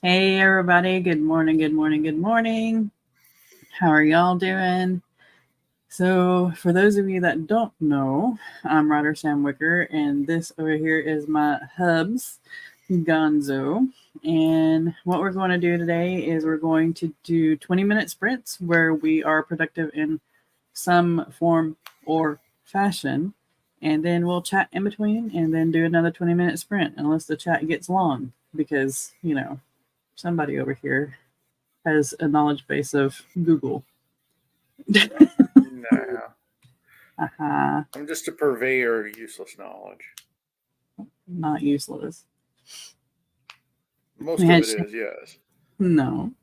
Hey everybody, good morning, good morning, good morning. How are y'all doing? So, for those of you that don't know, I'm Ryder Sam Wicker, and this over here is my hubs, Gonzo. And what we're going to do today is we're going to do 20-minute sprints where we are productive in some form or fashion. And then we'll chat in between and then do another 20-minute sprint unless the chat gets long because, somebody over here has a knowledge base of Google. Nah, Haha, I'm just a purveyor of useless knowledge. not useless. We Most of had it is, yes. no.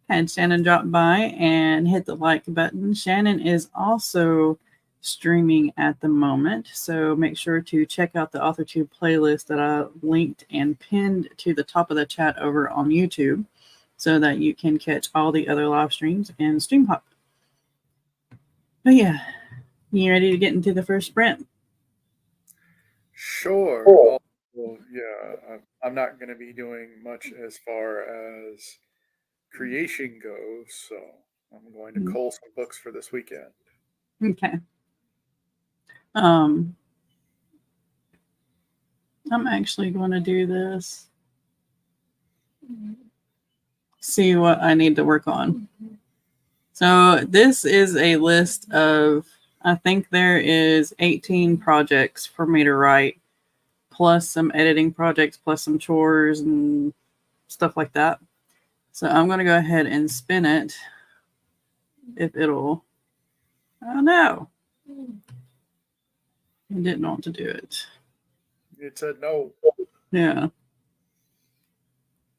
Had Shannon drop by and hit the like button. Shannon is also streaming at the moment, so make sure to check out the AuthorTube playlist that I linked and pinned to the top of the chat over on YouTube so that you can catch all the other live streams and stream hop. But yeah, you ready to get into the first sprint? Sure. Also, yeah, I'm not going to be doing much as far as creation goes, so I'm going to cull some books for this weekend. Okay. I'm actually going to do this. See what I need to work on. So this is a list of, I think there is 18 projects for me to write, plus some editing projects, plus some chores and stuff like that. So I'm going to go ahead and spin it. If it'll, oh no, I didn't want to do it. It said no. Yeah. Let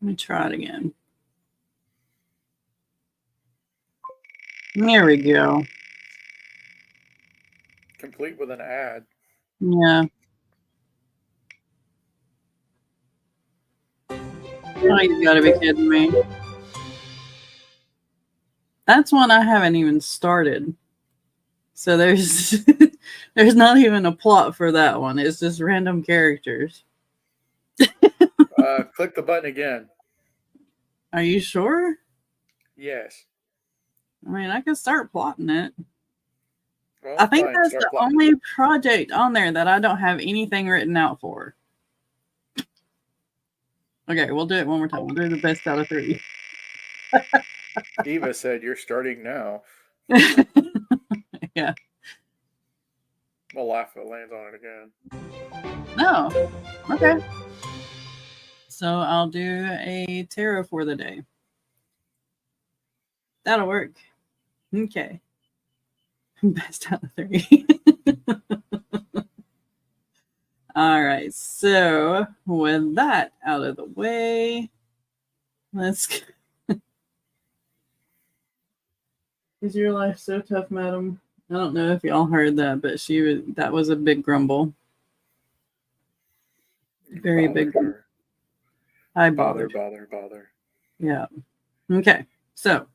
me try it again. There we go. Complete with an ad. Yeah. Oh, you gotta be kidding me. That's one I haven't even started. So there's there's not even a plot for that one. It's just random characters. Click the button again. Are you sure? Yes. I mean, I could start plotting it. I Well, think fine. that's Start the plotting. only project on there that I don't have anything written out for. Okay, we'll do it one more time. We'll do the best out of 3. Eva said you're starting now. Yeah. I'll laugh if it lands on it again. No. Okay. So I'll do a tarot for the day. That'll work. Okay. Best out of 3. All right. So with that out of the way, let's. Is your life so tough, madam? I don't know if y'all heard that, but that was a big grumble. Very big. Her. I Bother. bothered. Yeah. Okay. So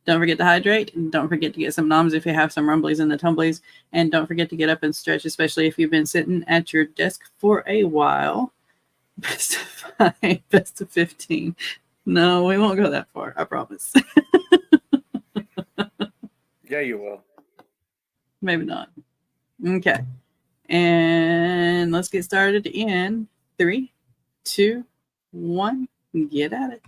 don't forget to hydrate. And don't forget to get some noms if you have some rumblies in the tumblies. And don't forget to get up and stretch, especially if you've been sitting at your desk for a while. Best of 5, best of 15. No, we won't go that far. I promise. Yeah, you will. Maybe not. Okay. And let's get started in 3, 2, 1. Get at it.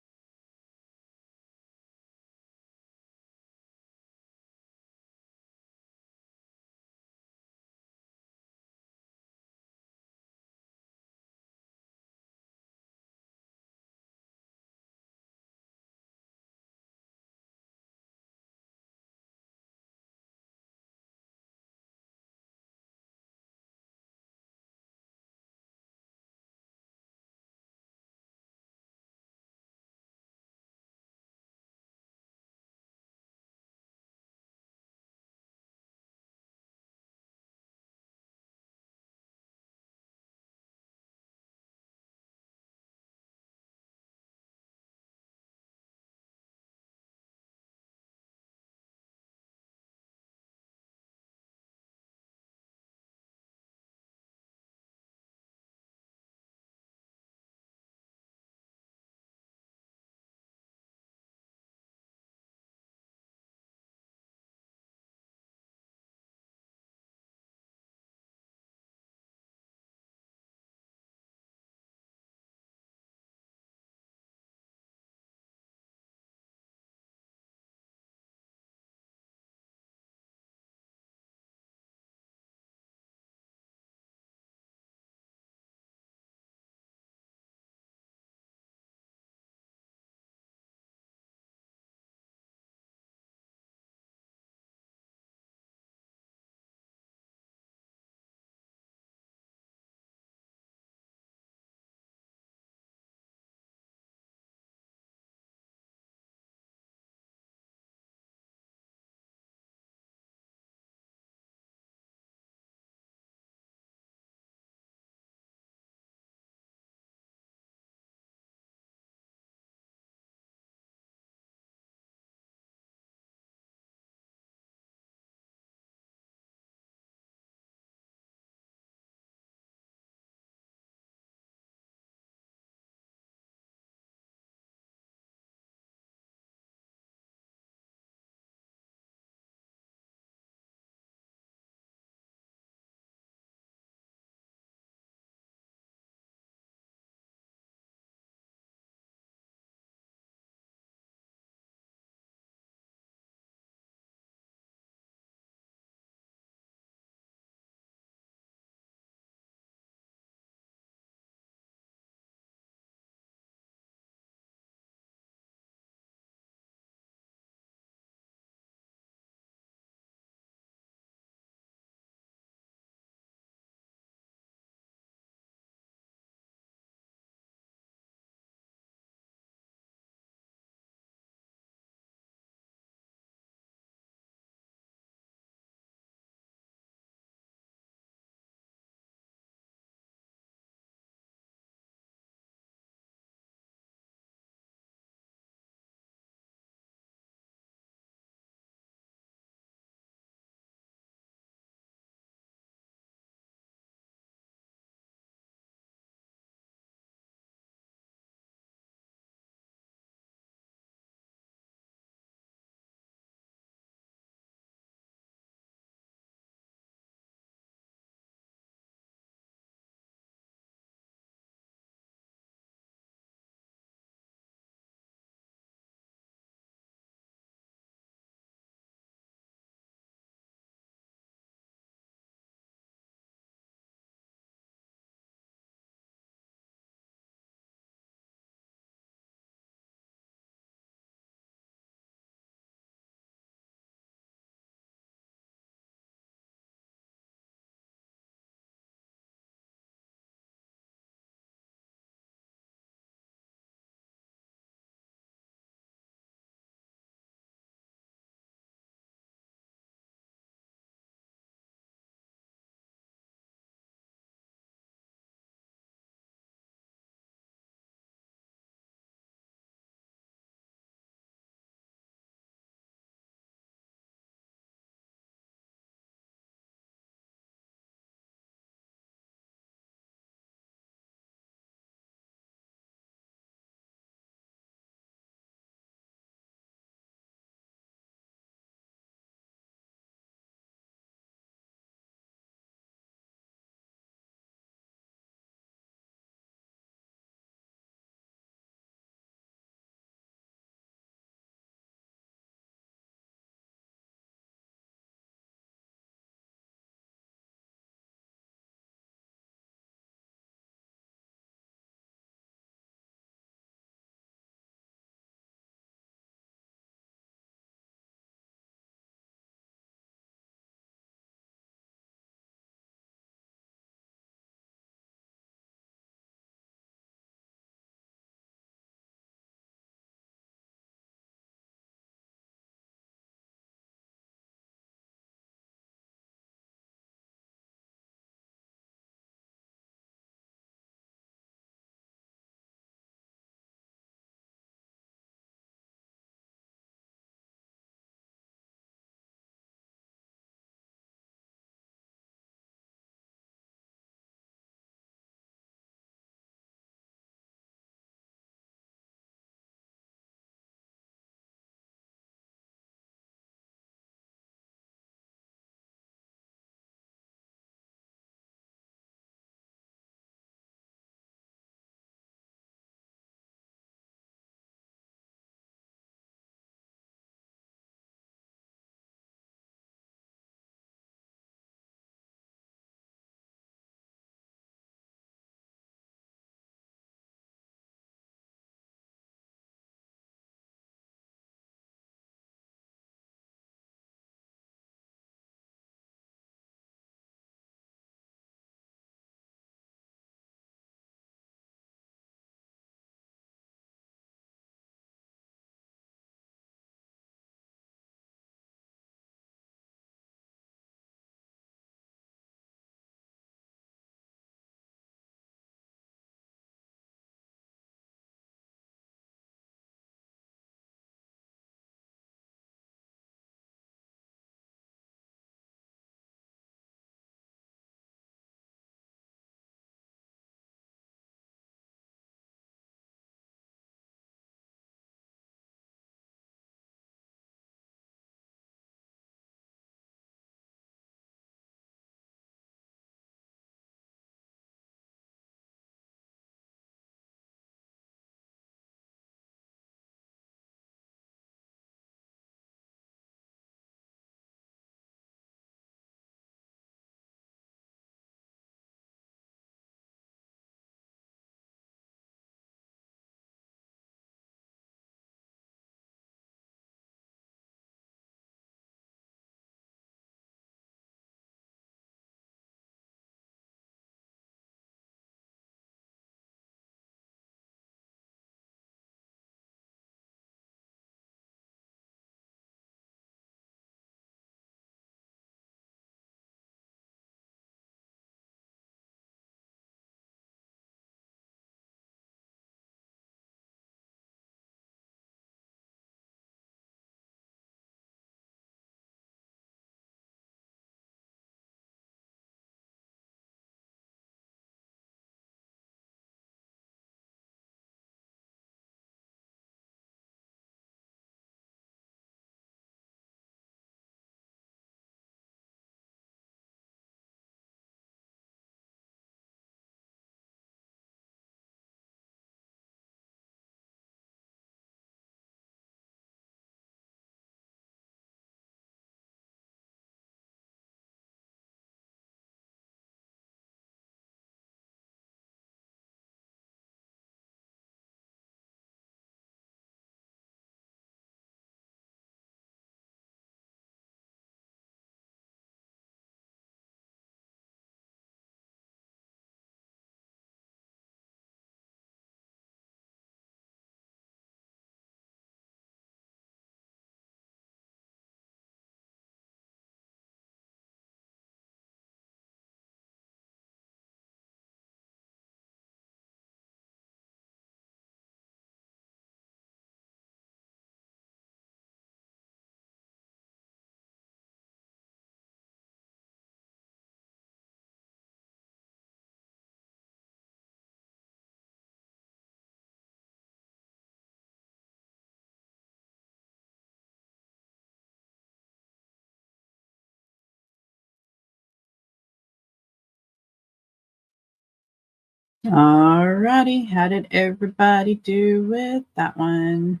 Alrighty, how did everybody do with that one?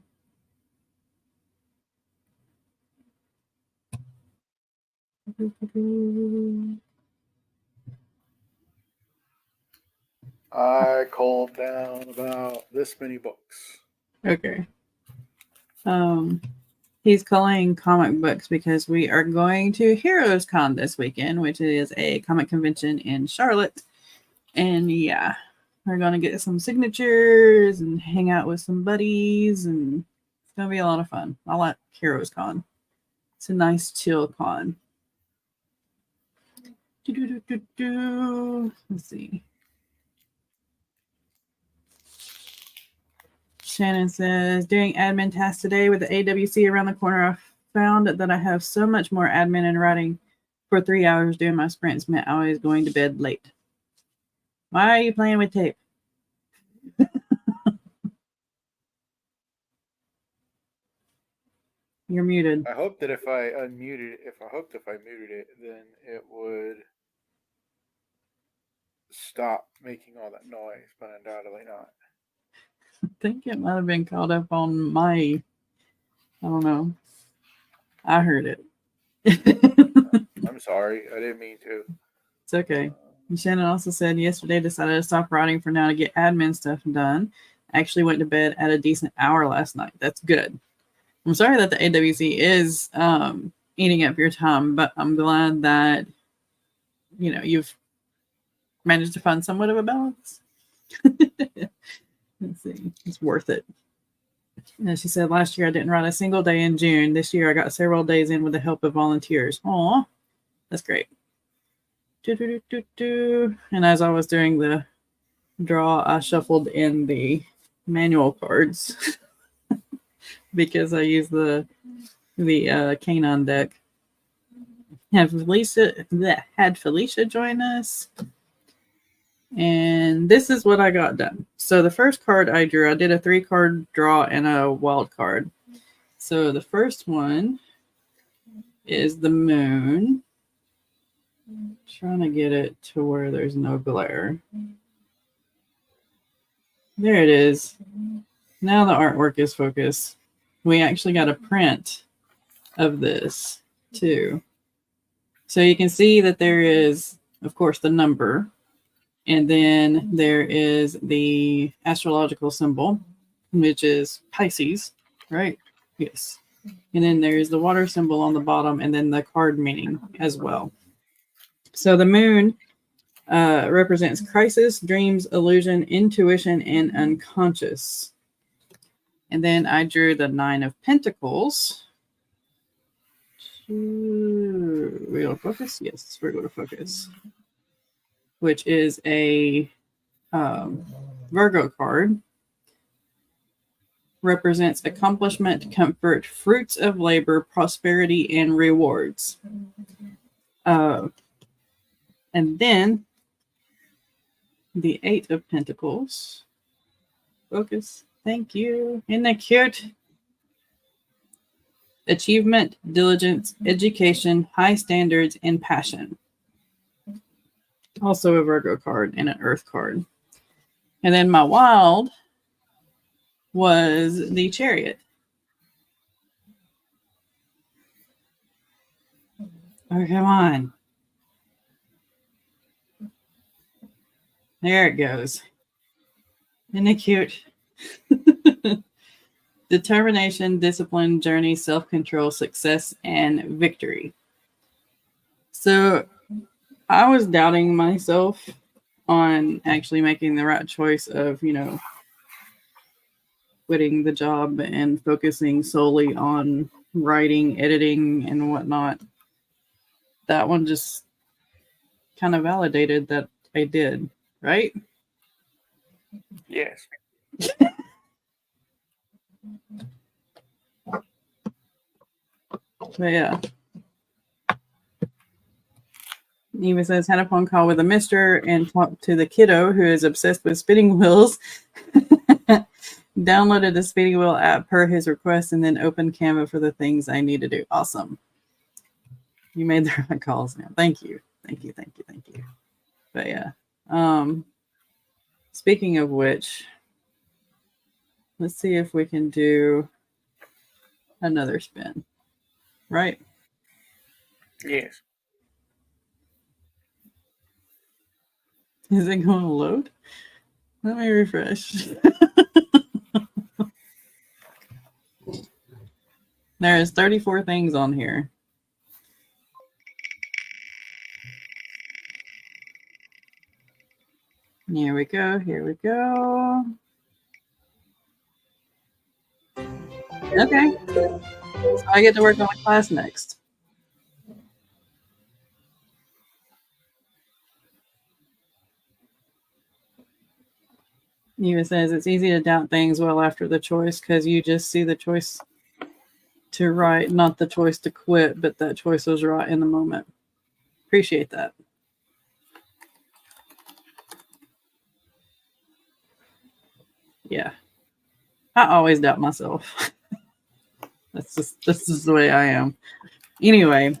I called down about this many books. Okay. He's calling comic books because we are going to Heroes Con this weekend, which is a comic convention in Charlotte. And yeah, we're going to get some signatures and hang out with some buddies, and it's going to be a lot of fun. I like Heroes Con. It's a nice chill con. Let's see. Shannon says, doing admin tasks today with the AWC around the corner, I found that I have so much more admin and writing for 3 hours doing my sprints meant I was going to bed late. Why are you playing with tape? You're muted. I hope that if I muted it, then it would stop making all that noise, but undoubtedly not. I think it might have been caught up on my, I don't know. I heard it. I'm sorry. I didn't mean to. It's okay. Shannon also said yesterday decided to stop writing for now to get admin stuff done. Actually went to bed at a decent hour last night. That's good. I'm sorry that the AWC is eating up your time, but I'm glad that you've managed to find somewhat of a balance. Let's see. It's worth it. And she said last year I didn't write a single day in June. This year I got several days in with the help of volunteers. Aw, that's great. And as I was doing the draw, I shuffled in the manual cards because I used the Canine deck. Had Felicia join us. And this is what I got done. So the first card I drew, I did a 3-card draw and a wild card. So the first one is the moon. Trying to get it to where there's no glare. There it is. Now the artwork is focused. We actually got a print of this too. So you can see that there is, of course, the number. And then there is the astrological symbol, which is Pisces, right? Yes. And then there's the water symbol on the bottom, and then the card meaning as well. So the moon represents crisis, dreams, illusion, intuition, and unconscious. And then I drew the 9 of Pentacles. We go to focus? Yes, we're going to focus. Which is a Virgo card. Represents accomplishment, comfort, fruits of labor, prosperity, and rewards. And then the 8 of Pentacles. Focus. Thank you. Isn't that cute? Achievement, diligence, education, high standards, and passion. Also a Virgo card and an Earth card. And then my wild was the Chariot. Oh, come on. There it goes. Isn't it cute? Determination, discipline, journey, self-control, success, and victory. So I was doubting myself on actually making the right choice of, quitting the job and focusing solely on writing, editing, and whatnot. That one just kind of validated that I did, right? Yes. But yeah. Eva says, had a phone call with a mister and talked to the kiddo who is obsessed with spinning wheels. Downloaded the spinning wheel app per his request and then opened Canva for the things I need to do. Awesome. You made the right calls now. Thank you. Thank you. But yeah. Speaking of which, let's see if we can do another spin. Right? Yes. Is it going to load? Let me refresh. There's 34 things on here. Here we go. Here we go. Okay. So I get to work on a class next. Eva says it's easy to doubt things well after the choice because you just see the choice to write, not the choice to quit, but that choice was right in the moment. Appreciate that. Yeah. I always doubt myself. This is the way I am. Anyway,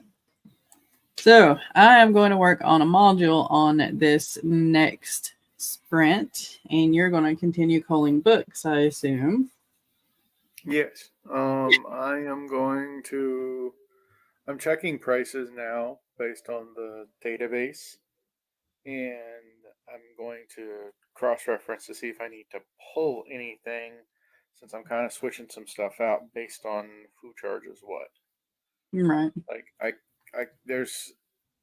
so I am going to work on a module on this next sprint, and you're going to continue culling books, I assume. Yes. I'm checking prices now based on the database, and I'm going to cross-reference to see if I need to pull anything, since I'm kind of switching some stuff out based on who charges what. Right. Like there's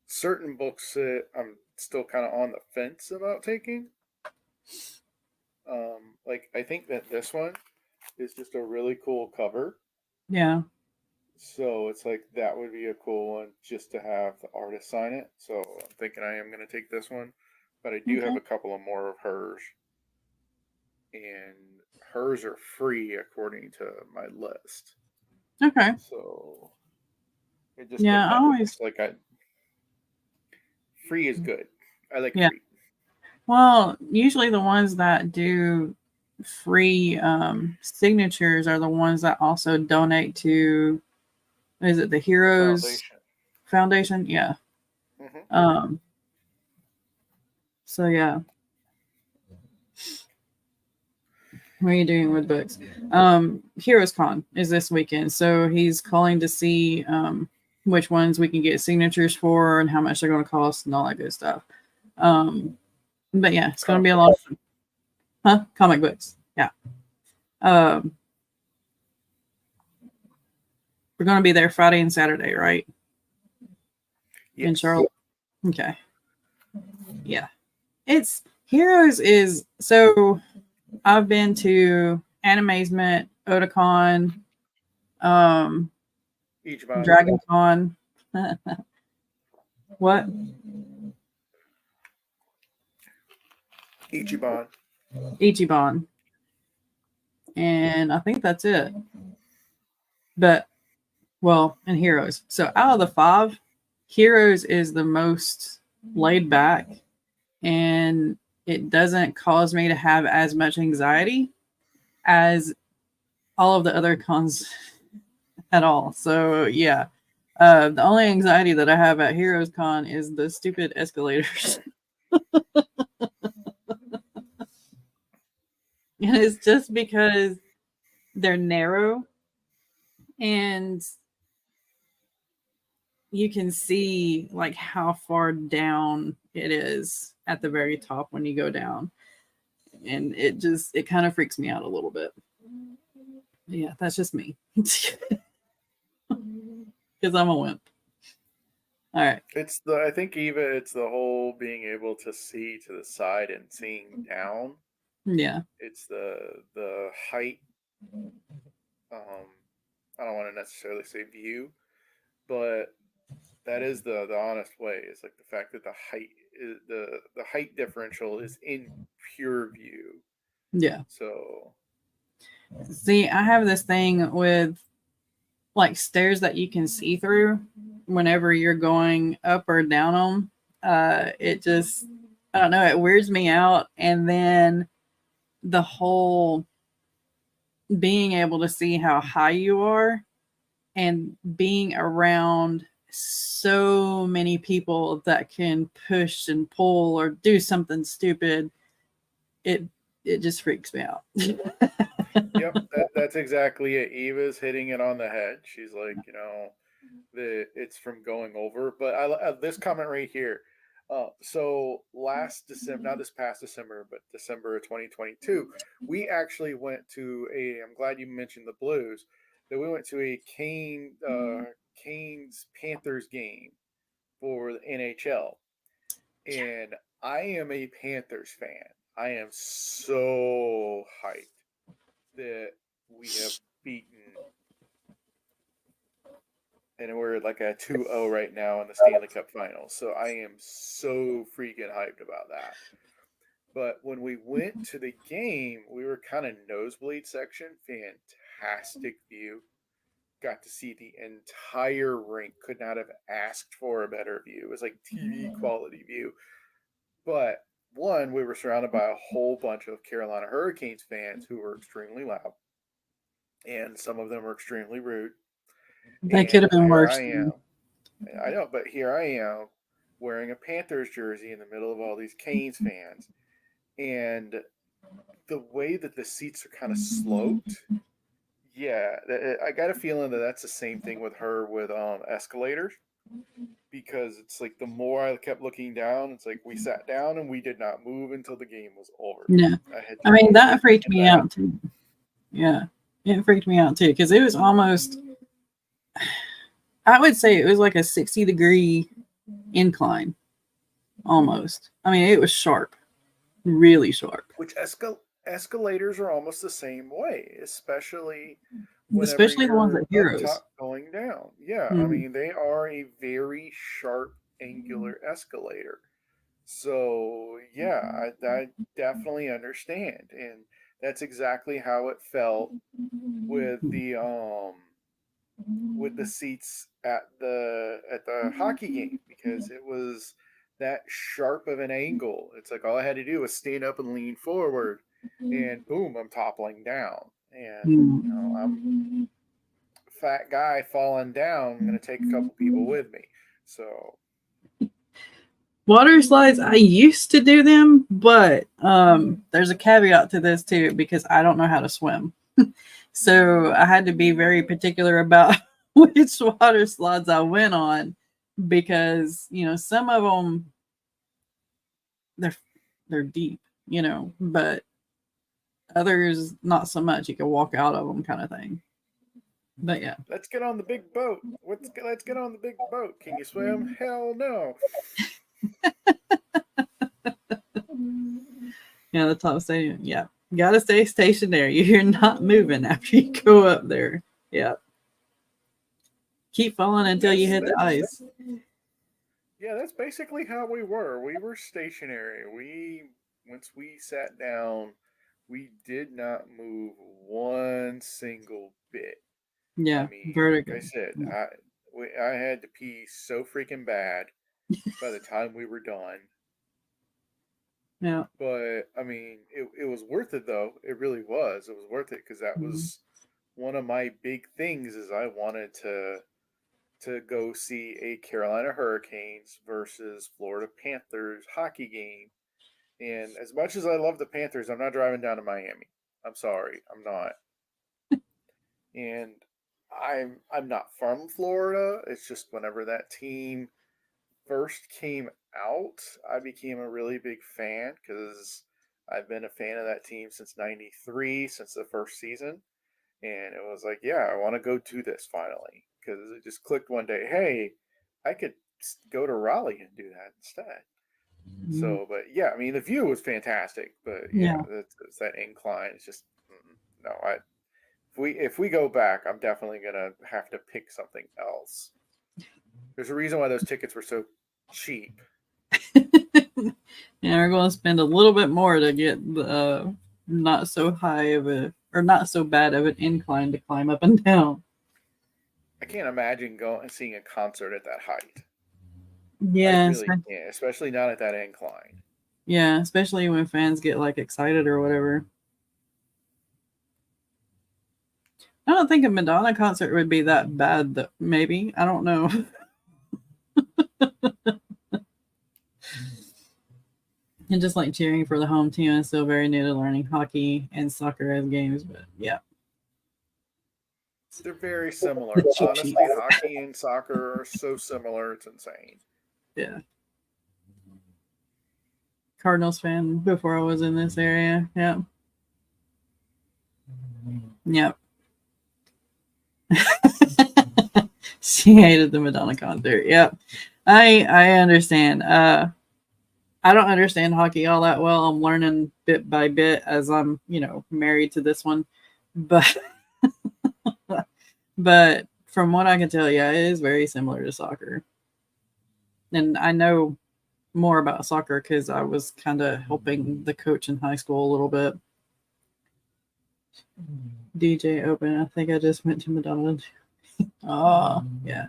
certain books that I'm still kind of on the fence about taking. Like I think that this one is just a really cool cover. Yeah. So it's like that would be a cool one just to have the artist sign it. So I'm thinking I am going to take this one, but I do have a couple of more of hers, and hers are free according to my list. Okay. So it just Yeah, I always. depends. Free is good. I like Yeah. free. Well, usually the ones that do free signatures are the ones that also donate to, is it the The Heroes foundation. Foundation? Yeah. Mm-hmm. So yeah. What are you doing with books? Heroes Con is this weekend, so he's calling to see which ones we can get signatures for and how much they're going to cost and all that good stuff. But yeah, it's going to be a lot of fun. Huh? Comic books. Yeah. We're going to be there Friday and Saturday, right? Yes. In Charlotte. Okay. Yeah. It's Heroes is so I've been to Animazement, Otakon, Ichiban. Dragon Con. What? Ichiban. Ichiban. And I think that's it. But and Heroes. So out of the 5, Heroes is the most laid back, and it doesn't cause me to have as much anxiety as all of the other cons at all. So yeah. The only anxiety that I have at Heroes Con is the stupid escalators. And it's just because they're narrow and you can see like how far down it is at the very top when you go down. And it kind of freaks me out a little bit. Yeah, that's just me. Because I'm a wimp. All right. I think it's the whole being able to see to the side and seeing down. Yeah. It's the height. I don't want to necessarily say view, but that is the honest way. It's like the fact that the height is the height differential is in pure view. Yeah. So See, I have this thing with like stairs that you can see through whenever you're going up or down them. It just, I don't know, it weirds me out. And then the whole being able to see how high you are and being around so many people that can push and pull or do something stupid it just freaks me out. Yep, that's exactly it. Eva's hitting it on the head. She's like, it's from going over. But this comment right here. So last December, not this past December, but December of 2022, we actually went to a. I'm glad you mentioned the Blues. That we went to a Canes Panthers game for the NHL, and I am a Panthers fan. I am so hyped that we have beaten, and we're like a 2-0 right now in the Stanley Cup Finals. So I am so freaking hyped about that. But when we went to the game, we were kind of nosebleed section. Fantastic view. Got to see the entire rink. Could not have asked for a better view. It was like TV quality view. But one, we were surrounded by a whole bunch of Carolina Hurricanes fans who were extremely loud, and some of them were extremely rude. That could have And been here worse. I am. I know, but here I am wearing a Panthers jersey in the middle of all these Canes fans. And the way that the seats are kind of sloped, yeah, I got a feeling that that's the same thing with her with escalators, because it's like the more I kept looking down, it's like we sat down and we did not move until the game was over. Yeah. I had I mean, to that sit freaked in me back. out too. Yeah. It freaked me out too because it was almost, I would say it was like a 60-degree incline almost. I mean, it was sharp, really sharp. Which escalators are almost the same way, especially whenever Especially the ones you're at up Heroes. top going down. Yeah, I Mhm. mean, they are a very sharp angular escalator. So, yeah, I definitely understand. And that's exactly how it felt with the seats at the hockey game, because it was that sharp of an angle. It's like all I had to do was stand up and lean forward, and boom, I'm toppling down. And I'm a fat guy falling down. I'm going to take a couple people with me. So Water slides, I used to do them, but there's a caveat to this too because I don't know how to swim. So I had to be very particular about which water slides I went on because some of them they're they're deep, but others not so much. You can walk out of them, kind of thing. But yeah, let's get on the big boat. Let's get on the big boat. Can you swim? Hell no. yeah, the top stadium. Yeah, gotta stay stationary. You're not moving after you go up there. Yeah, keep falling until you hit the ice. Yeah, that's basically how we were. We were stationary. Once we sat down, we did not move one single bit. I Yeah, mean, like I vertigo. said, Yeah. I had to pee so freaking bad by the time we were done. Yeah. But I mean, it was worth it though. It really was. It was worth it because that Mhm. was one of my big things. Is I wanted to go see a Carolina Hurricanes versus Florida Panthers hockey game. And as much as I love the Panthers, I'm not driving down to Miami. I'm sorry, I'm not. And I'm not from Florida. It's just whenever that team first came out, I became a really big fan because I've been a fan of that team since '93, since the first season. And it was like, yeah, I want to go do this finally, because it just clicked one day. Hey, I could go to Raleigh and do that instead. Mhm. So, but yeah, I mean, the view was fantastic, but yeah, Yeah. it's that incline. It's just no. If we go back, I'm definitely gonna have to pick something else. There's a reason why those tickets were so cheap. Yeah, we're going to spend a little bit more to get the not so high of a or not so bad of an incline to climb up and down. I can't imagine going and seeing a concert at that height. I Yeah, really can't, especially not at that incline. yeah, especially when fans get like excited or whatever. I don't think a Madonna concert would be that bad though. Maybe. I don't know. And just like cheering for the home team, I'm still very new to learning hockey and soccer as games. But yeah, They're very the similar. cheat sheets. Honestly, hockey and soccer are so similar, it's insane. Yeah, Cardinals fan before I was in this area. Yeah, yeah. She hated the Madonna concert. Yep, I understand. I don't understand hockey all that well. I'm learning bit by bit as I'm, married to this one. But but from what I can tell, yeah, it is very similar to soccer. And I know more about soccer because I was kind of helping the coach in high school a little bit. DJ Open. I think I just went to Madonna. Oh, yeah.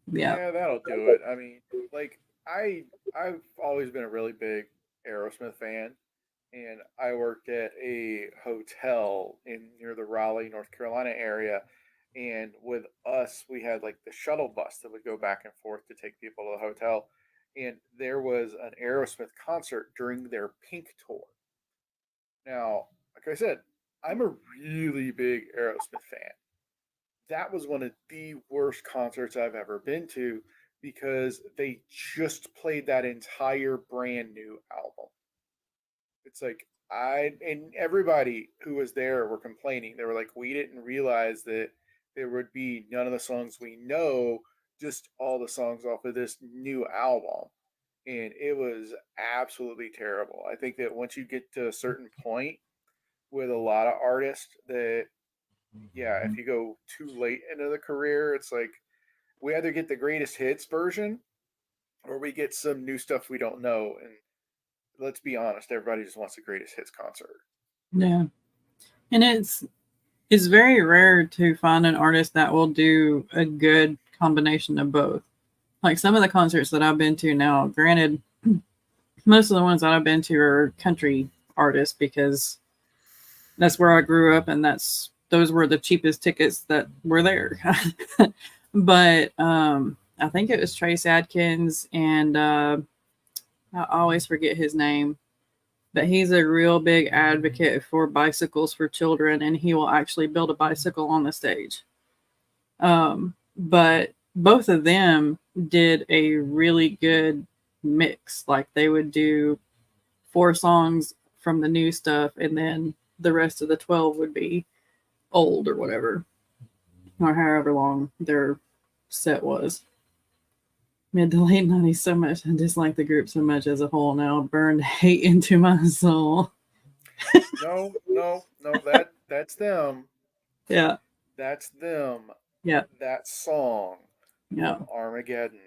Yeah. Yeah, that'll do it. I mean, like I've always been a really big Aerosmith fan, and I worked at a hotel in near the Raleigh, North Carolina area. And with us, we had like the shuttle bus that would go back and forth to take people to the hotel. And there was an Aerosmith concert during their Pink tour. Now, like I said, I'm a really big Aerosmith fan. That was one of the worst concerts I've ever been to because they just played that entire brand new album. It's like I and everybody who was there were complaining. They were like, we didn't realize that there would be none of the songs we know, just all the songs off of this new album. And it was absolutely terrible. I think that once you get to a certain point with a lot of artists that yeah, if you go too late into the career, it's like we either get the greatest hits version or we get some new stuff we don't know. And let's be honest, everybody just wants the greatest hits concert. Yeah. And it's very rare to find an artist that will do a good combination of both. Like some of the concerts that I've been to now, granted, most of the ones that I've been to are country artists because that's where I grew up and those were the cheapest tickets that were there. But I think it was Trace Adkins and I always forget his name, but he's a real big advocate for bicycles for children and he will actually build a bicycle on the stage. But both of them did a really good mix. Like they would do 4 songs from the new stuff, and then the rest of the 12 would be old or whatever, or however long their set was. Mid to late 90s so much. I dislike the group so much as a whole now. Burned hate into my soul. No, no, no, that's them. Yeah, That's them. yeah, That song yeah, from Armageddon.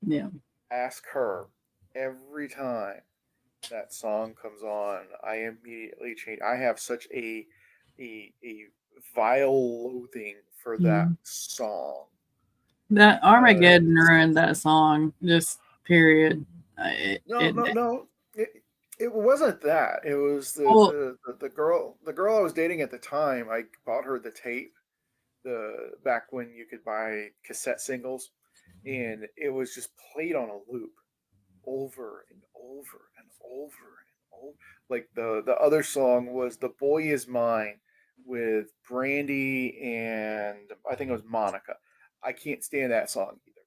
yeah. Ask her every time that song comes on, I immediately change. I have such a vile loathing for that Mm. song That Armageddon because ruined that song, just period. no, no, no. It wasn't that. It was Well, the girl I was dating at the time. I bought her the tape the back when you could buy cassette singles, and it was just played on a loop over and over and over and over. Like the other song was "The Boy Is Mine" with Brandy and I think it was Monica. I can't stand that song either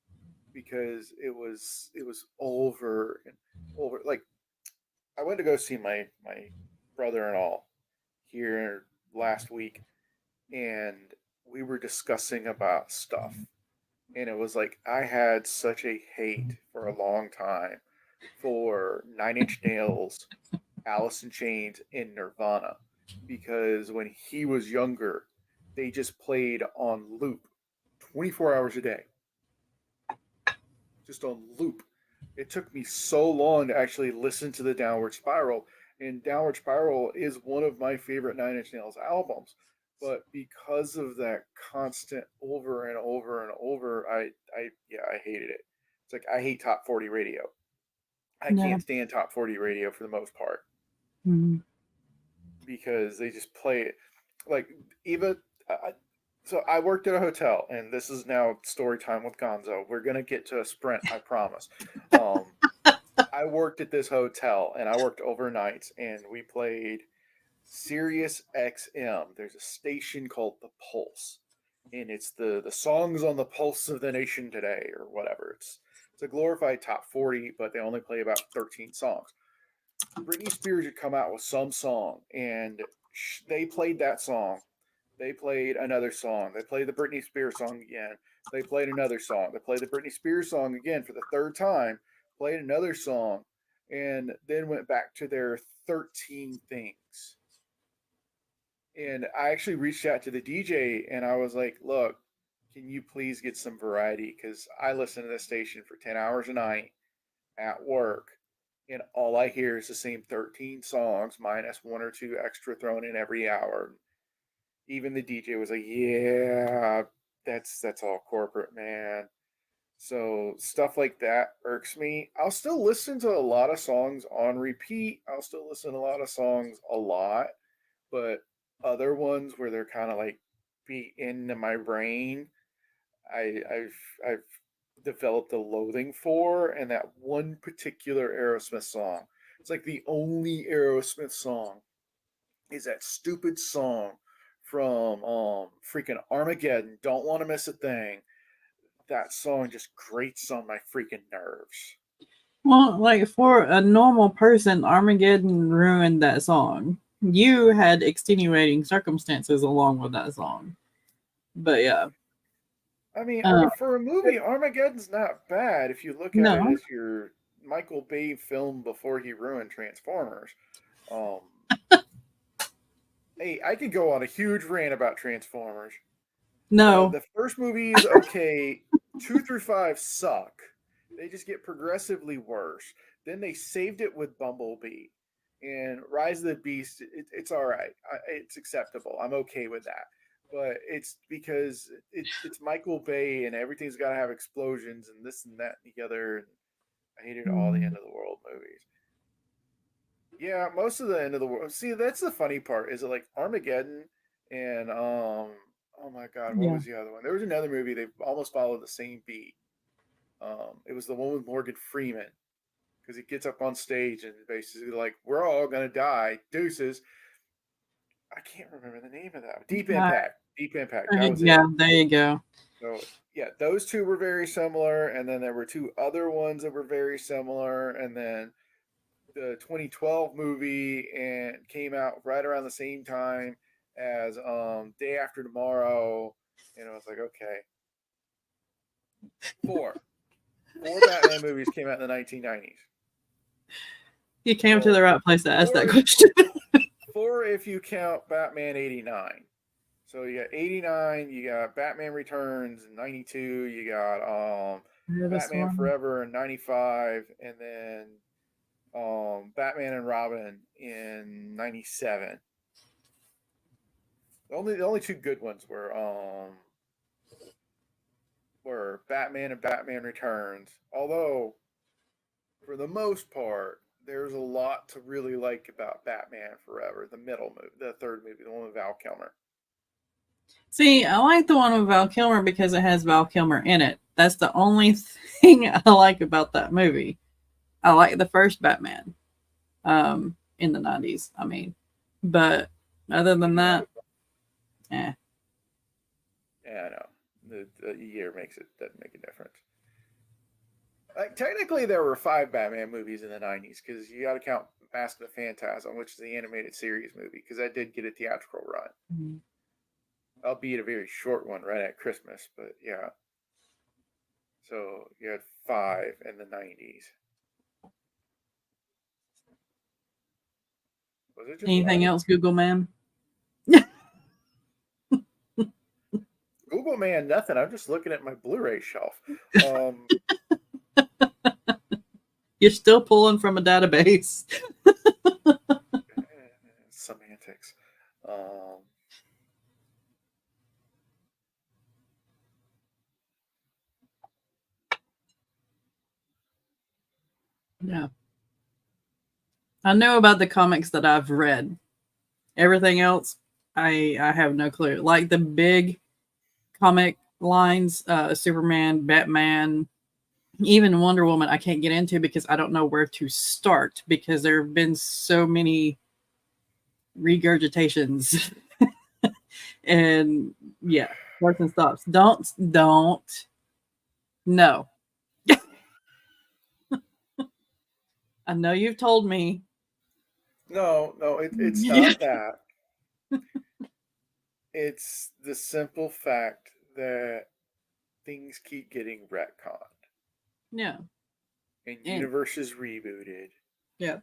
because it was over and over. Like I went to go see my brother-in-law here last week, and we were discussing about stuff, and it was like I had such a hate for a long time for Nine Inch Nails, Alice in Chains, and Nirvana because when he was younger, they just played on loop 24 hours a day, just on loop. It took me so long to actually listen to the Downward Spiral, and Downward Spiral is one of my favorite Nine Inch Nails albums. But because of that constant over and over and over, I hated it. It's like I hate top 40 radio. I yeah. can't stand top 40 radio for the most part Mm. because they just play it like even so I worked at a hotel, and this is now story time with Gonzo. We're gonna get to a sprint, I promise. um I worked at this hotel and I worked overnights and we played Sirius XM. There's a station called The Pulse, and it's the songs on the pulse of the nation today or whatever. It's a glorified top 40, but they only play about 13 songs. Britney Spears had come out with some song, and they played that song. They played another song. They played the Britney Spears song again. They played another song. They played the Britney Spears song again for the third time. Played another song, and then went back to their 13 things. And I actually reached out to the DJ and I was like, look, can you please get some variety? Because I listen to this station for 10 hours a night at work, and all I hear is the same 13 songs minus one or two extra thrown in every hour. Even the DJ was like, yeah, that's all corporate, man. So stuff like that irks me. I'll still listen to a lot of songs on repeat. I'll still listen to a lot of songs a lot, but other ones where they're kind of like be into my brain, I've developed a loathing for, and that one particular Aerosmith song. It's like the only Aerosmith song is that stupid song from freaking Armageddon. Don't want to miss a thing. That song just grates on my freaking nerves. Well, like for a normal person, Armageddon ruined that song. You had extenuating circumstances along with that song. But yeah. I mean, Uh, for a movie, Armageddon's not bad if you look at it no. as your Michael Bay film before he ruined Transformers. Um, hey, I could go on a huge rant about Transformers. No. The first movie is okay. 2 through 5 suck. They just get progressively worse. Then they saved it with Bumblebee, and Rise of the Beast. It's all right. It's acceptable. I'm okay with that. But it's because it's Michael Bay, and everything's got to have explosions and this and that and the other. And I hated all the end of the world movies. Yeah, most of the end of the world. See, that's the funny part. Is it like Armageddon and oh my god, what Yeah. was the other one? There was another movie they almost followed the same beat. It was the one with Morgan Freeman because he gets up on stage and basically like, "We're all gonna die, deuces." I can't remember the name of that. Deep Uh, Impact. Deep Impact. That was yeah, it. there you go. So yeah, those two were very similar, and then there were two other ones that were very similar, and then the 2012 movie and came out right around the same time as Day After Tomorrow, and I was like, okay, four Batman movies came out in the 1990s. You came to Well, the right place to ask four that if, question. four if you count Batman '89. So you got '89, you got Batman Returns in '92, you got This Batman one. Forever in '95, and then Batman and Robin in '97. The only two good ones were Batman and Batman Returns. Although for the most part, there's a lot to really like about Batman Forever, the middle movie, the third movie, the one with Val Kilmer. See, I like the one with Val Kilmer because it has Val Kilmer in it. That's the only thing I like about that movie. I like the first Batman in the 90s. I mean, but other than Yeah, that, eh. yeah, I know. The year makes it doesn't make a difference. Like technically, there were 5 Batman movies in the '90s because you got to count Mask of the Phantasm, which is the animated series movie, because that did get a theatrical run, albeit a very short one right at Christmas. But yeah, so you had 5 in the '90s. Was it just Anything 5? else, Google man? Google man, nothing. I'm just looking at my Blu-ray shelf. Um, You're still pulling from a database. Semantics. Um, Yeah. I know about the comics that I've read. Everything else, I have no clue. Like the big comic lines, Superman, Batman, Even Wonder Woman, I can't get into because I don't know where to start because there have been so many regurgitations and yeah, starts and stops. Don't. No. I know you've told me. No, no, it's not that. It's the simple fact that things keep getting retconned Yeah. and And universes rebooted. yeah.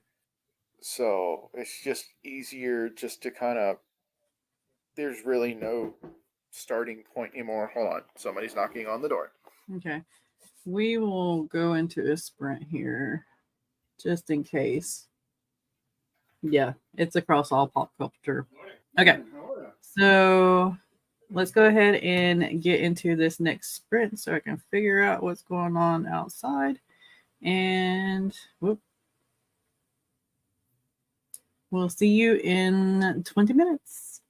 So it's just easier just to kind of, there's really no starting point anymore. Hold on, somebody's knocking on the door. Okay. We will go into a sprint here just in case. Yeah, it's across all pop culture. Okay. So let's go ahead and get into this next sprint so I can figure out what's going on outside. And whoop, we'll see you in 20 minutes.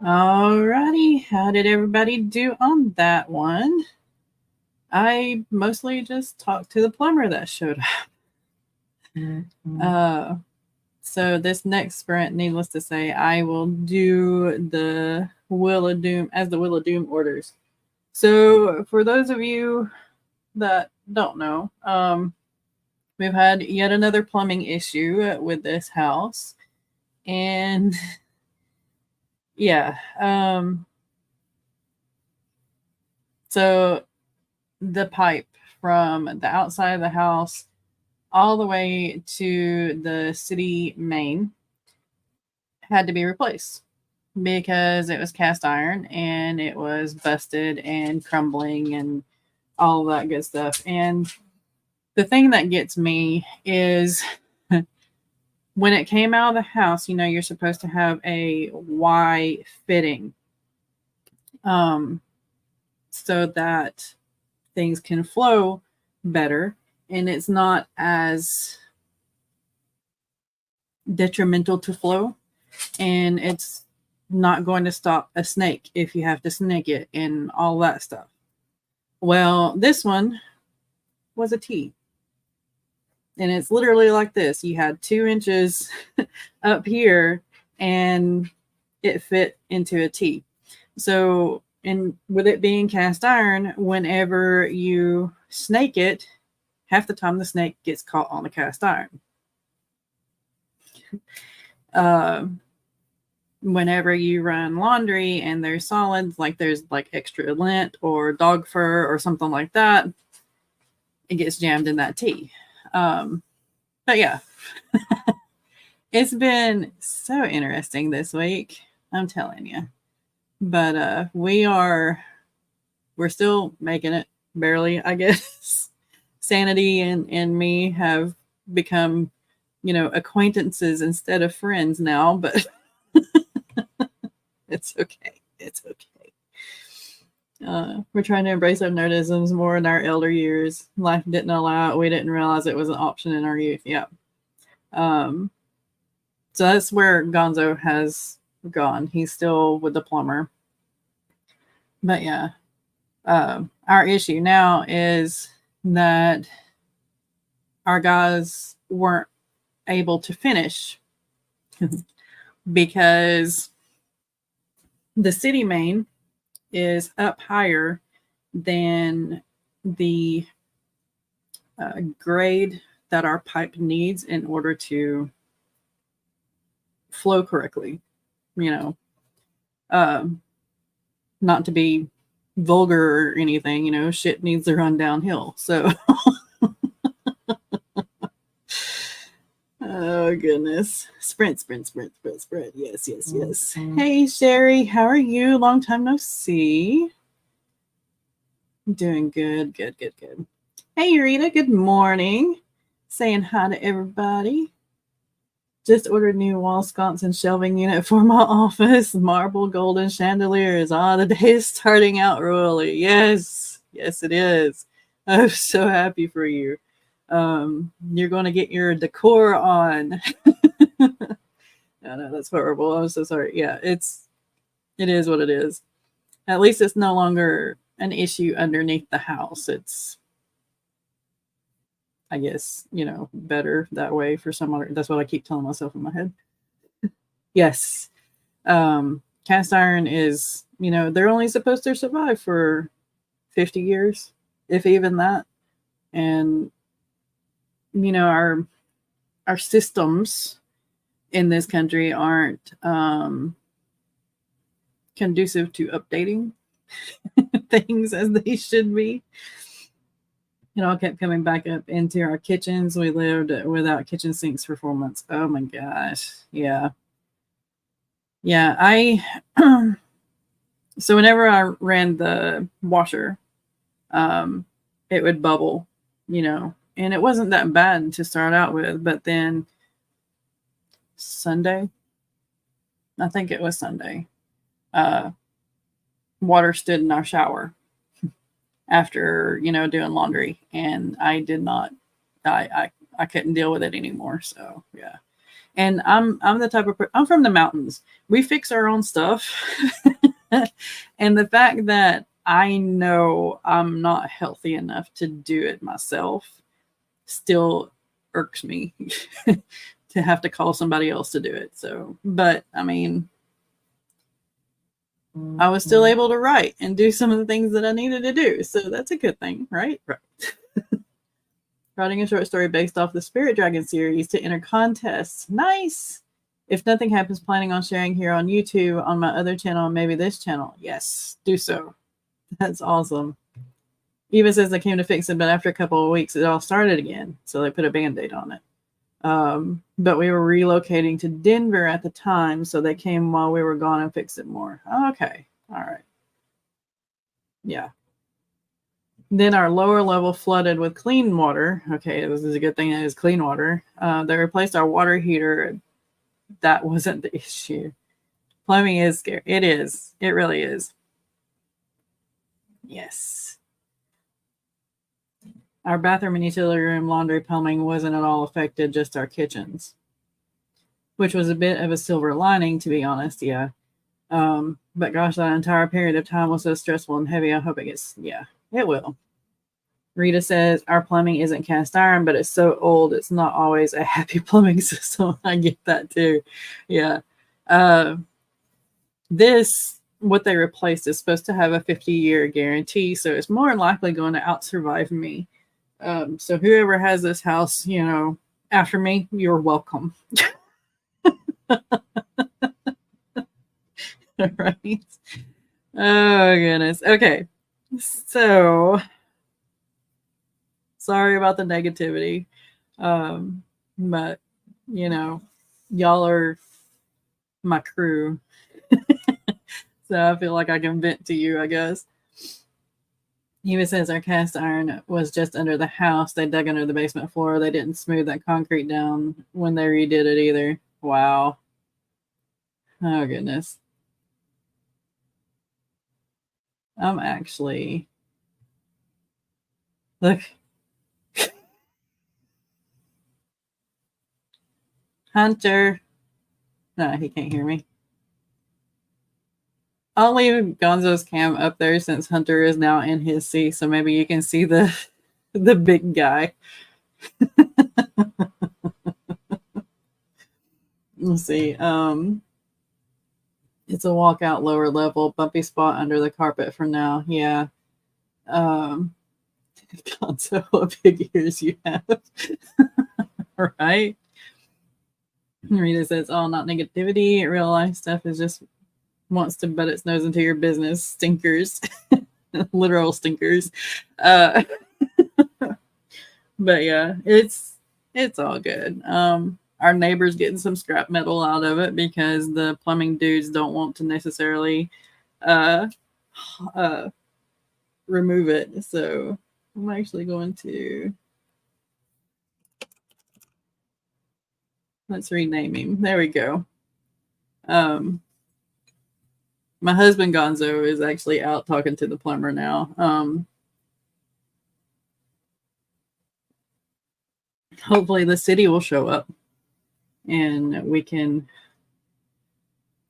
Alrighty, how did everybody do on that one? I mostly just talked to the plumber that showed up. So this next sprint, needless to say, I will do the Wheel of Doom as the Wheel of Doom orders. So for those of you that don't know, we've had yet another plumbing issue with this house. And yeah, so the pipe from the outside of the house all the way to the city main had to be replaced because it was cast iron and it was busted and crumbling and all that good stuff. And the thing that gets me is when it came out of the house, you know, you're supposed to have a Y fitting so that things can flow better and it's not as detrimental to flow, and it's not going to stop a snake if you have to snake it and all that stuff. Well, this one was a T. And it's literally like this. You had 2 inches up here and it fit into a T. So, and with it being cast iron, whenever you snake it, half the time the snake gets caught on the cast iron. Whenever you run laundry and there's solids, like there's like extra lint or dog fur or something like that, it gets jammed in that T. But yeah, it's been so interesting this week. I'm telling you. But we're still making it barely, I guess. Sanity and me have become, you know, acquaintances instead of friends now, but it's okay. It's okay. We're trying to embrace our nerdisms more in our elder years. Life didn't allow it. We didn't realize it was an option in our youth. Yeah. So that's where Gonzo has gone. He's still with the plumber. But yeah, our issue now is that our guys weren't able to finish because the city main is up higher than the grade that our pipe needs in order to flow correctly. You know, not to be vulgar or anything, you know, shit needs to run downhill. So, oh goodness. Sprint. Yes. Hey, Sherry, how are you? Long time no see. Doing good. Hey, Rita, good morning. Saying hi to everybody. Just ordered new wall sconce and shelving unit for my office. Marble golden chandeliers. The day is starting out royally. Yes, it is. I'm so happy for you. You're going to get your decor on. No, that's horrible. I'm so sorry. Yeah, it is what it is. At least it's no longer an issue underneath the house. It's, I guess, you know, better that way for some other. That's what I keep telling myself in my head. Yes. Cast iron is, you know, they're only supposed to survive for 50 years, if even that. And, you know, our systems in this country aren't conducive to updating things as they should be. It all kept coming back up into our kitchens. We lived without kitchen sinks for 4 months. Oh my gosh. Yeah. So whenever I ran the washer, it would bubble, you know, and it wasn't that bad to start out with, but then Sunday, I think it was Sunday, water stood in our shower after, you know, doing laundry, and I couldn't deal with it anymore. So yeah, And I'm the type of I'm from the mountains. We fix our own stuff. And the fact that I know I'm not healthy enough to do it myself still irks me to have to call somebody else to do it. So, but I mean, I was still able to write and do some of the things that I needed to do. So that's a good thing, right? Right. Writing a short story based off the Spirit Dragon series to enter contests. Nice. If nothing happens, planning on sharing here on YouTube, on my other channel, and maybe this channel. Yes, do so. That's awesome. Eva says they came to fix it, but after a couple of weeks, it all started again. So they put a Band-Aid on it. But we were relocating to Denver at the time, so they came while we were gone and fixed it more. Okay. All right. Yeah. Then our lower level flooded with clean water. Okay, this is a good thing that is clean water. They replaced our water heater. That wasn't the issue. Plumbing is scary. It is. It really is. Yes. Our bathroom and utility room laundry plumbing wasn't at all affected, just our kitchens, which was a bit of a silver lining, to be honest. Yeah. But gosh, that entire period of time was so stressful and heavy. I hope it gets, yeah, it will. Rita says our plumbing isn't cast iron, but it's so old, it's not always a happy plumbing system. I get that too. Yeah. This, what they replaced, is supposed to have a 50-year guarantee, so it's more likely going to outsurvive me. So whoever has this house, you know, after me, you're welcome. Right? Oh, goodness. Okay. So, sorry about the negativity. But, you know, y'all are my crew. So I feel like I can vent to you, I guess. Eva says our cast iron was just under the house. They dug under the basement floor. They didn't smooth that concrete down when they redid it either. Wow. Oh, goodness. I'm actually... Look. Hunter. No, he can't hear me. I'll leave Gonzo's cam up there since Hunter is now in his seat, so maybe you can see the big guy. Let's see. It's a walkout lower level, bumpy spot under the carpet for now. Yeah. Gonzo, what big ears you have. Right? Rita says, oh, not negativity. Real life stuff is just wants to butt its nose into your business. Stinkers. Literal stinkers. But yeah, it's all good. Our neighbor's getting some scrap metal out of it because the plumbing dudes don't want to necessarily remove it. So I'm actually going to, let's rename him. There we go. My husband Gonzo is actually out talking to the plumber now. Hopefully the city will show up and we can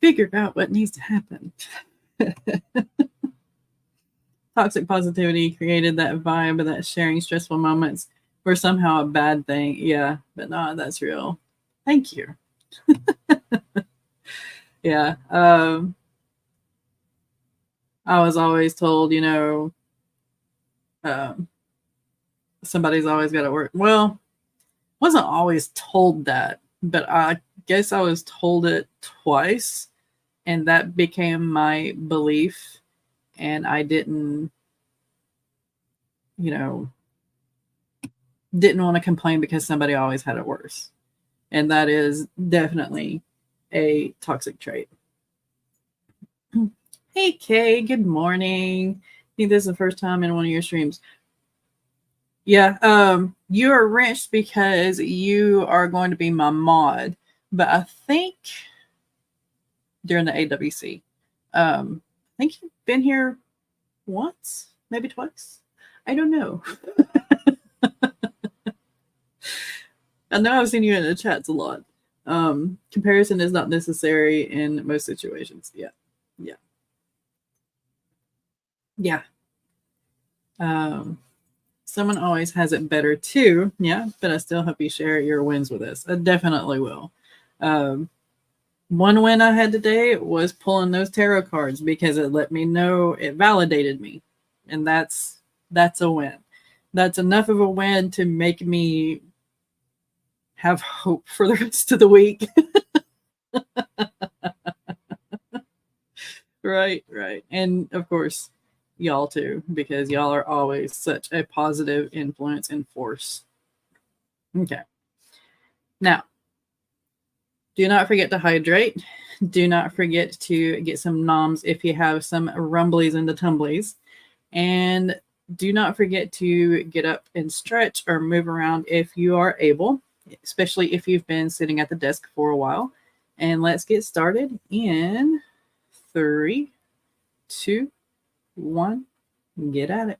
figure out what needs to happen. Toxic positivity created that vibe of that sharing stressful moments were somehow a bad thing. Yeah, but no, that's real. Thank you. Yeah. I was always told, you know, somebody's always got to work. Well, wasn't always told that, but I guess I was told it twice, and that became my belief, and I didn't, you know, didn't want to complain because somebody always had it worse. And that is definitely a toxic trait. Hey, Kay, good morning. I think this is the first time in one of your streams. Yeah, you are wrenched because you are going to be my mod, but I think during the AWC, I think you've been here once, maybe twice. I don't know. I know I've seen you in the chats a lot. Comparison is not necessary in most situations. Yeah. Yeah. Yeah. Someone always has it better too. Yeah, but I still hope you share your wins with us. I definitely will. One win I had today was pulling those tarot cards because it let me know, it validated me. And that's a win. That's enough of a win to make me have hope for the rest of the week. Right, right. And of course, y'all too, because y'all are always such a positive influence and force. Okay. Now, do not forget to hydrate. Do not forget to get some noms if you have some rumblies and the tumblies. And do not forget to get up and stretch or move around if you are able, especially if you've been sitting at the desk for a while. And let's get started in 3, 2, 1. Get at it.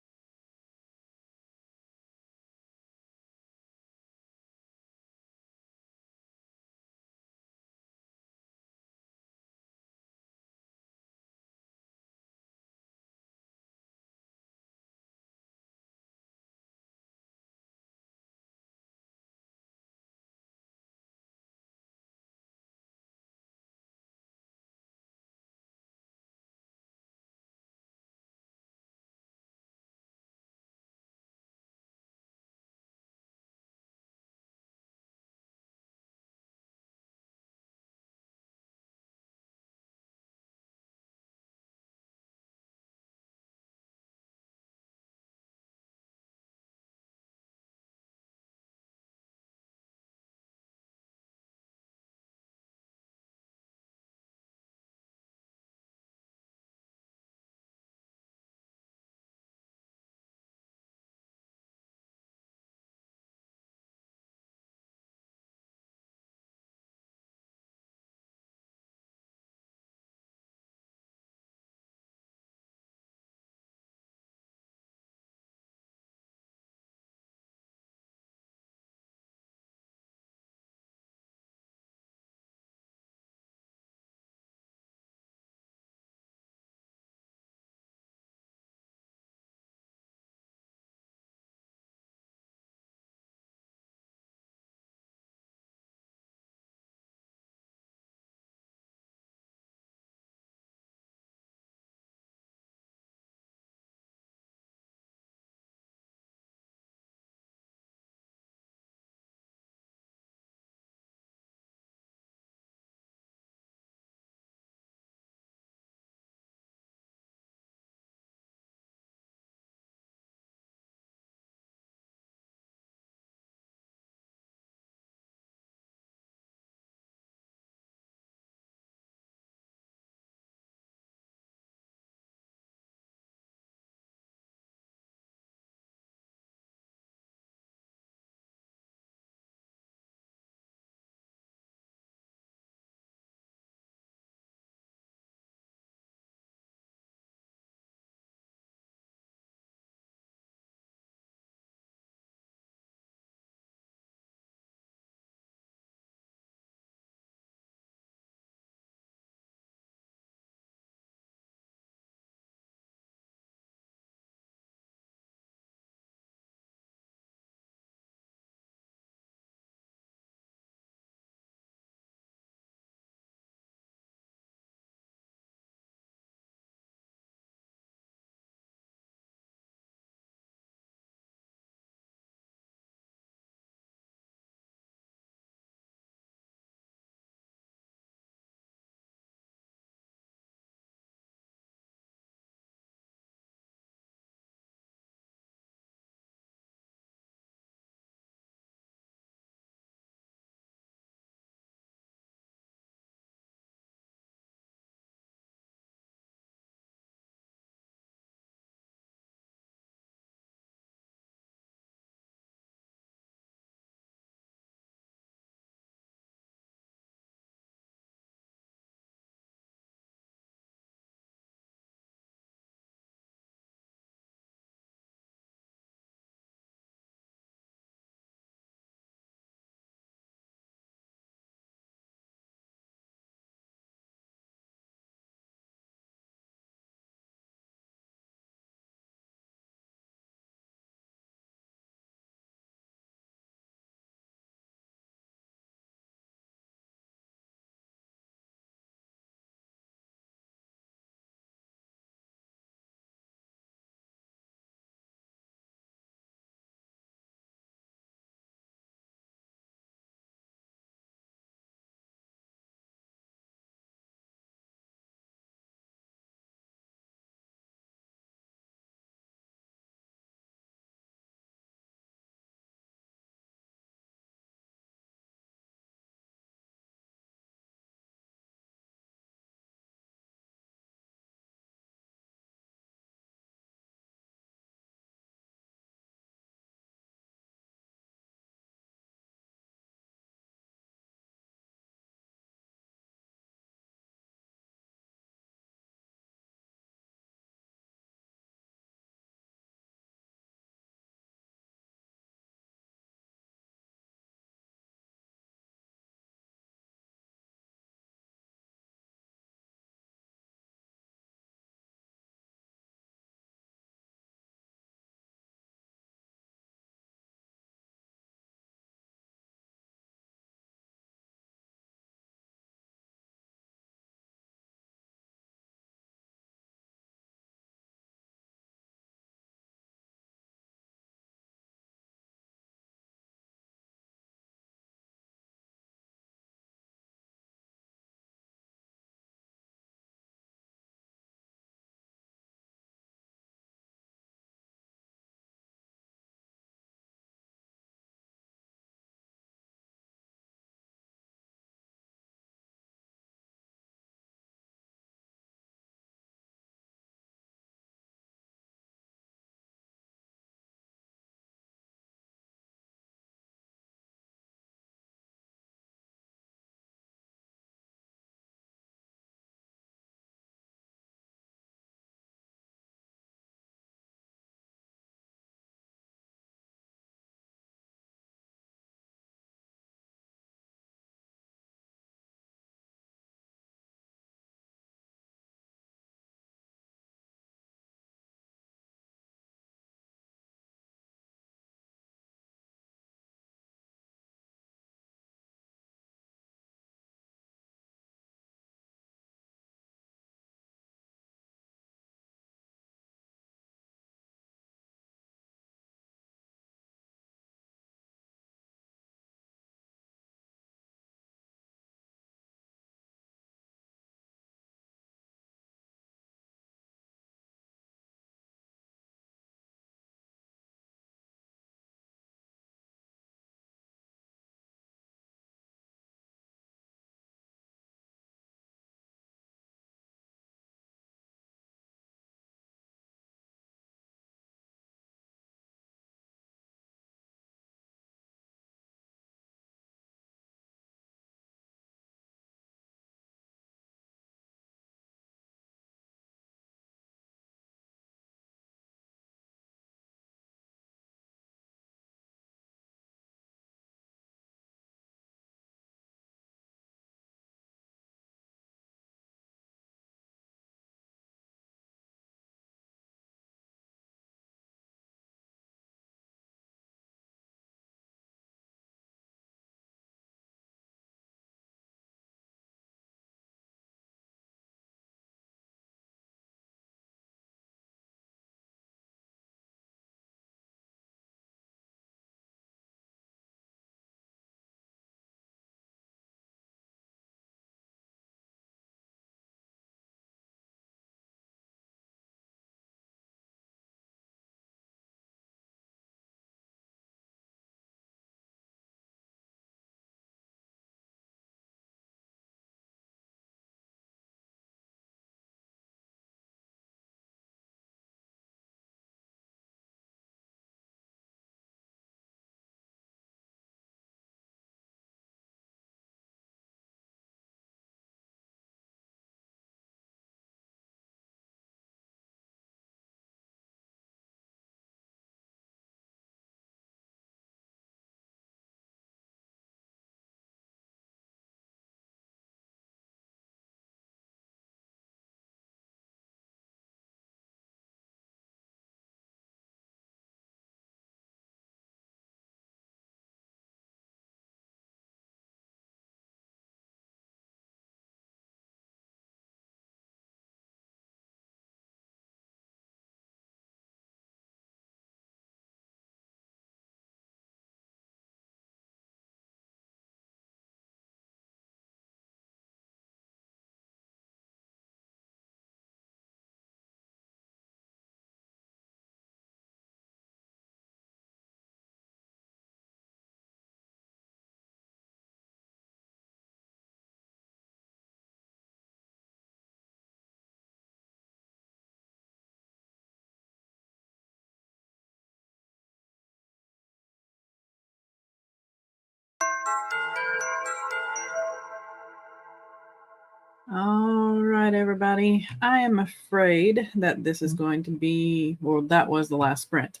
All right, everybody. I am afraid that this is going to be, well, that was the last sprint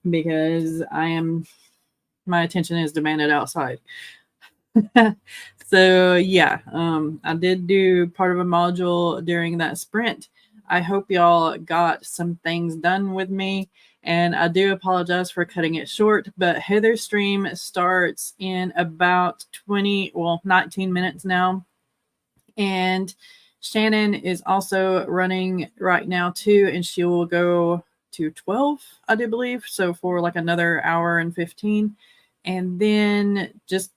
because my attention is demanded outside. So yeah, I did do part of a module during that sprint. I hope y'all got some things done with me, and I do apologize for cutting it short, but Heather's stream starts in about 19 minutes now. And Shannon is also running right now too, and she will go to 12, I do believe. So for like another hour and 15. And then just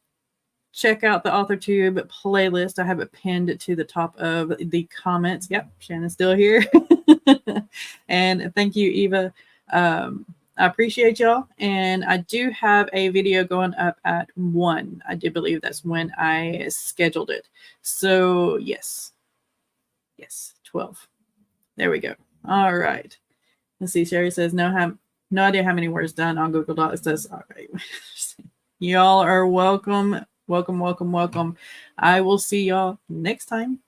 check out the AuthorTube playlist. I have it pinned to the top of the comments. Yep, Shannon's still here. And thank you, Eva. I appreciate y'all. And I do have a video going up at 1. I do believe that's when I scheduled it. So yes, 12. There we go. All right. Let's see. Sherry says, no idea how many words done on Google Docs. Says, all right. Y'all are welcome. Welcome. I will see y'all next time.